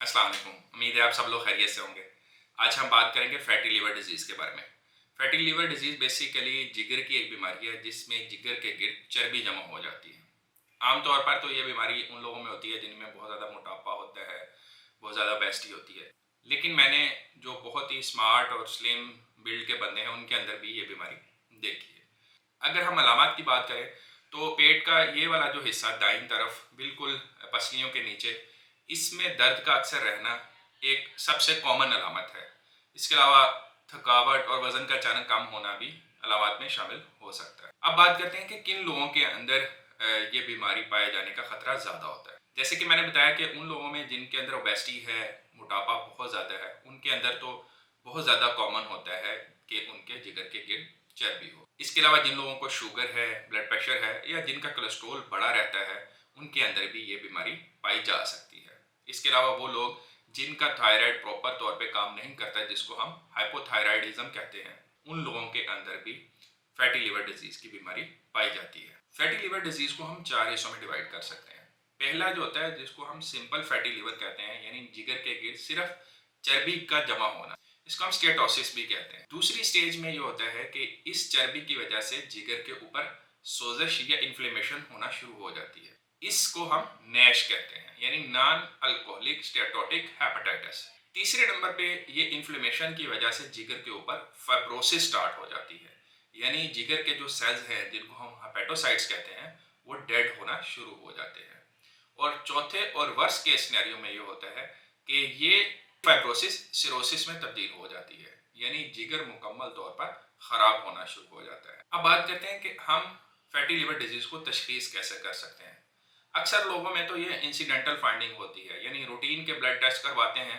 अस्सलाम वालेकुम। उम्मीद है आप सब लोग खैरियत से होंगे। आज हम बात करेंगे फैटी लीवर डिजीज़ के बारे में। फैटी लीवर डिजीज़ बेसिकली जिगर की एक बीमारी है जिसमें जिगर के गिर्द चर्बी जमा हो जाती है। आमतौर पर तो ये बीमारी उन लोगों में होती है जिनमें बहुत ज़्यादा मोटापा होता है, बहुत ज़्यादा ओबेसिटी होती है। लेकिन मैंने जो बहुत ही स्मार्ट और स्लिम बिल्ड के बंदे हैं उनके अंदर भी ये बीमारी देखी है। अगर हम अलामात की बात करें तो पेट का ये वाला जो हिस्सा दाईं तरफ बिल्कुल पसलियों के नीचे, इसमें दर्द का अक्सर रहना एक सबसे कॉमन अलामत है। इसके अलावा थकावट और वज़न का अचानक कम होना भी अलामत में शामिल हो सकता है। अब बात करते हैं कि किन लोगों के अंदर ये बीमारी पाए जाने का खतरा ज़्यादा होता है। जैसे कि मैंने बताया कि उन लोगों में जिनके अंदर ओबेसिटी है, मोटापा बहुत ज़्यादा है, उनके अंदर तो बहुत ज़्यादा कॉमन होता है कि उनके जिगर के गिर्द चर्बी हो। इसके अलावा जिन लोगों को शुगर है, ब्लड प्रेशर है या जिनका कोलेस्ट्रॉल बढ़ा रहता है, उनके अंदर भी ये बीमारी पाई जा सकती है। इसके अलावा वो लोग जिनका थायराइड प्रॉपर तौर पे काम नहीं करता है, जिसको हम हाइपोथायराइडिज्म कहते हैं, उन लोगों के अंदर भी फैटी लिवर डिजीज की बीमारी पाई जाती है। फैटी लिवर डिजीज को हम 4 हिस्सों में डिवाइड कर सकते हैं। पहला जो होता है जिसको हम सिंपल फैटी लिवर कहते हैं, यानी जिगर के गिर्द सिर्फ चर्बी का जमा होना, इसको हम स्टेटोसिस भी कहते हैं। दूसरी स्टेज में ये होता है कि इस चर्बी की वजह से जिगर के ऊपर सोजश या इन्फ्लेमेशन होना शुरू हो जाती है। इसको हम नैश कहते हैं, यानी नॉन अल्कोहलिक स्टेटोटिक हेपेटाइटिस। तीसरे नंबर पे ये इन्फ्लेमेशन की वजह से जिगर के ऊपर फाइब्रोसिस स्टार्ट हो जाती है, यानी जिगर के जो सेल्स हैं जिनको हम हेपेटोसाइट्स कहते हैं वो डेड होना शुरू हो जाते हैं। और चौथे और वर्स्ट केस सिनेरियो में ये होता है कि ये फाइब्रोसिस सिरोसिस में तब्दील हो जाती है, यानी जिगर मुकम्मल तौर पर ख़राब होना शुरू हो जाता है। अब बात करते हैं कि हम फैटी लिवर डिजीज़ को तशख़ीस कैसे कर सकते हैं। अक्सर लोगों में तो ये इंसिडेंटल फाइंडिंग होती है, यानी रूटीन के ब्लड टेस्ट करवाते हैं,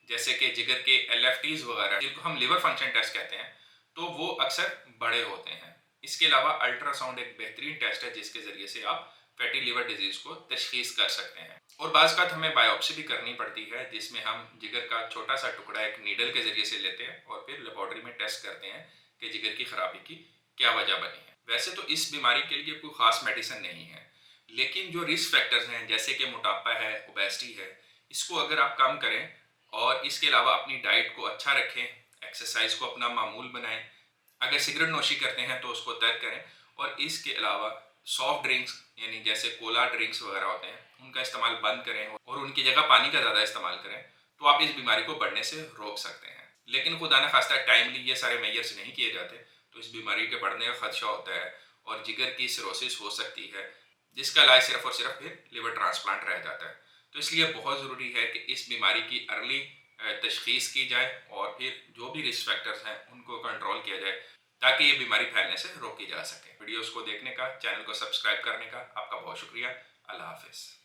जैसे कि जिगर के LFTs वगैरह, जिनको हम लिवर फंक्शन टेस्ट कहते हैं, तो वो अक्सर बड़े होते हैं। इसके अलावा अल्ट्रासाउंड एक बेहतरीन टेस्ट है जिसके ज़रिए से आप फैटी लिवर डिजीज़ को तशख़ीस कर सकते हैं। और बाज़ बात हमें बायोप्सी भी करनी पड़ती है, जिसमें हम जिगर का छोटा सा टुकड़ा एक नीडल के ज़रिए से लेते हैं और फिर लेबॉर्ट्री में टेस्ट करते हैं कि जिगर की ख़राबी की क्या वजह बनी है। वैसे तो इस बीमारी के लिए कोई ख़ास मेडिसिन नहीं है, लेकिन जो रिस्क फैक्टर्स हैं जैसे कि मोटापा है, ओबेसिटी है, इसको अगर आप कम करें और इसके अलावा अपनी डाइट को अच्छा रखें, एक्सरसाइज को अपना मामूल बनाएं, अगर सिगरेट नोशी करते हैं तो उसको तर्क करें, और इसके अलावा सॉफ्ट ड्रिंक्स यानी जैसे कोला ड्रिंक्स वगैरह होते हैं उनका इस्तेमाल बंद करें और उनकी जगह पानी का ज़्यादा इस्तेमाल करें, तो आप इस बीमारी को बढ़ने से रोक सकते हैं। लेकिन खुदा न खास्ता टाइमली ये सारे मेजर्स नहीं किए जाते तो इस बीमारी के बढ़ने का खदशा होता है और जिगर की सिरोसिस हो सकती है, जिसका इलाज सिर्फ और सिर्फ फिर लिवर ट्रांसप्लांट रह जाता है। तो इसलिए बहुत ज़रूरी है कि इस बीमारी की अर्ली तशख़ीस की जाए और फिर जो भी रिस्क फैक्टर्स हैं उनको कंट्रोल किया जाए ताकि ये बीमारी फैलने से रोकी जा सके। वीडियोस को देखने का, चैनल को सब्सक्राइब करने का आपका बहुत शुक्रिया। अल्लाह हाफ़िज़।